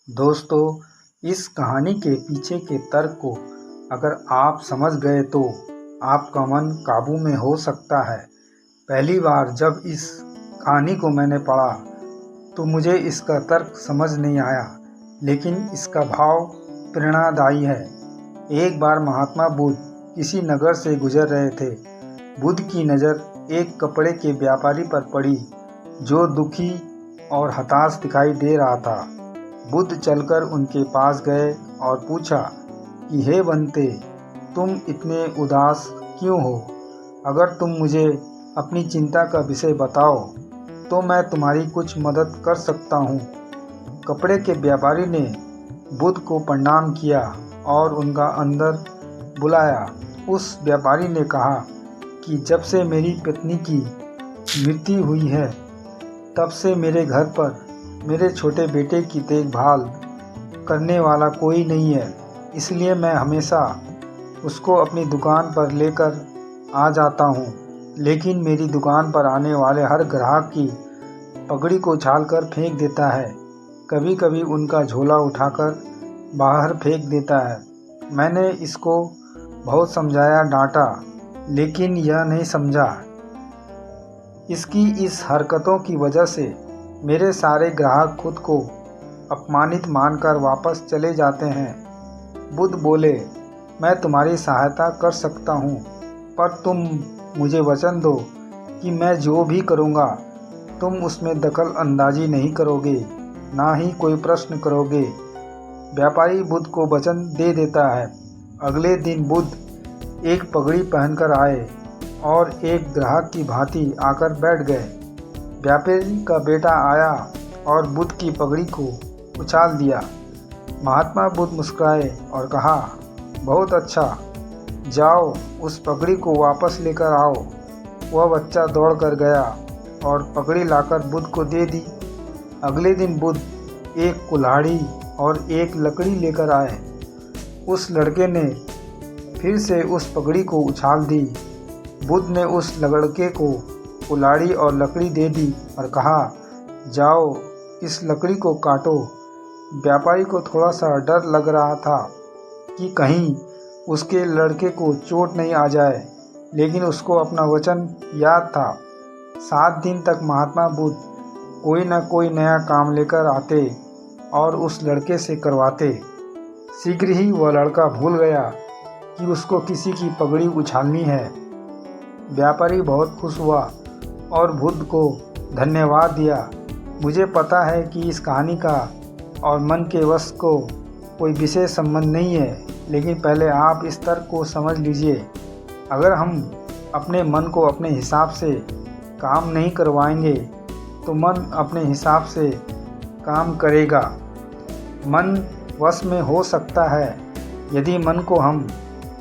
दोस्तों, इस कहानी के पीछे के तर्क को अगर आप समझ गए तो आपका मन काबू में हो सकता है। पहली बार जब इस कहानी को मैंने पढ़ा तो मुझे इसका तर्क समझ नहीं आया, लेकिन इसका भाव प्रेरणादायी है। एक बार महात्मा बुद्ध किसी नगर से गुजर रहे थे। बुद्ध की नज़र एक कपड़े के व्यापारी पर पड़ी जो दुखी और हताश दिखाई दे रहा था। बुद्ध चलकर उनके पास गए और पूछा कि हे बंते, तुम इतने उदास क्यों हो? अगर तुम मुझे अपनी चिंता का विषय बताओ तो मैं तुम्हारी कुछ मदद कर सकता हूँ। कपड़े के व्यापारी ने बुद्ध को प्रणाम किया और उनका अंदर बुलाया। उस व्यापारी ने कहा कि जब से मेरी पत्नी की मृत्यु हुई है, तब से मेरे घर पर मेरे छोटे बेटे की देखभाल करने वाला कोई नहीं है, इसलिए मैं हमेशा उसको अपनी दुकान पर लेकर आ जाता हूँ। लेकिन मेरी दुकान पर आने वाले हर ग्राहक की पगड़ी को उछालकर फेंक देता है। कभी कभी उनका झोला उठाकर बाहर फेंक देता है। मैंने इसको बहुत समझाया, डांटा, लेकिन यह नहीं समझा। इसकी इस हरकतों की वजह से मेरे सारे ग्राहक खुद को अपमानित मानकर वापस चले जाते हैं। बुद्ध बोले, मैं तुम्हारी सहायता कर सकता हूँ, पर तुम मुझे वचन दो कि मैं जो भी करूँगा तुम उसमें दखल अंदाजी नहीं करोगे, ना ही कोई प्रश्न करोगे। व्यापारी बुद्ध को वचन दे देता है। अगले दिन बुद्ध एक पगड़ी पहनकर आए और एक ग्राहक की भांति आकर बैठ गए। व्यापारी का बेटा आया और बुद्ध की पगड़ी को उछाल दिया। महात्मा बुद्ध मुस्कुराए और कहा, बहुत अच्छा, जाओ उस पगड़ी को वापस लेकर आओ। वह बच्चा दौड़ कर गया और पगड़ी लाकर बुद्ध को दे दी। अगले दिन बुद्ध एक कुल्हाड़ी और एक लकड़ी लेकर आए। उस लड़के ने फिर से उस पगड़ी को उछाल दी। बुद्ध ने उस लड़के को कुल्हाड़ी और लकड़ी दे दी और कहा, जाओ इस लकड़ी को काटो। व्यापारी को थोड़ा सा डर लग रहा था कि कहीं उसके लड़के को चोट नहीं आ जाए, लेकिन उसको अपना वचन याद था। 7 दिन तक महात्मा बुद्ध कोई न कोई नया काम लेकर आते और उस लड़के से करवाते। शीघ्र ही वह लड़का भूल गया कि उसको किसी की पगड़ी उछालनी है। व्यापारी बहुत खुश हुआ और बुद्ध को धन्यवाद दिया। मुझे पता है कि इस कहानी का और मन के वश को कोई विशेष संबंध नहीं है, लेकिन पहले आप इस तर्क को समझ लीजिए। अगर हम अपने मन को अपने हिसाब से काम नहीं करवाएंगे तो मन अपने हिसाब से काम करेगा। मन वश में हो सकता है यदि मन को हम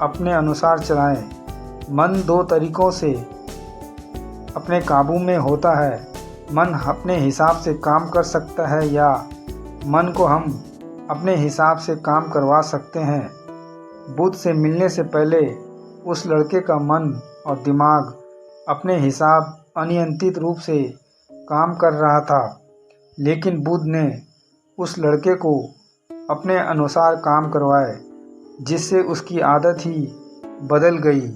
अपने अनुसार चलाएं। मन 2 तरीक़ों से अपने काबू में होता है। मन अपने हिसाब से काम कर सकता है या मन को हम अपने हिसाब से काम करवा सकते हैं। बुद्ध से मिलने से पहले उस लड़के का मन और दिमाग अपने हिसाब अनियंत्रित रूप से काम कर रहा था, लेकिन बुद्ध ने उस लड़के को अपने अनुसार काम करवाए, जिससे उसकी आदत ही बदल गई।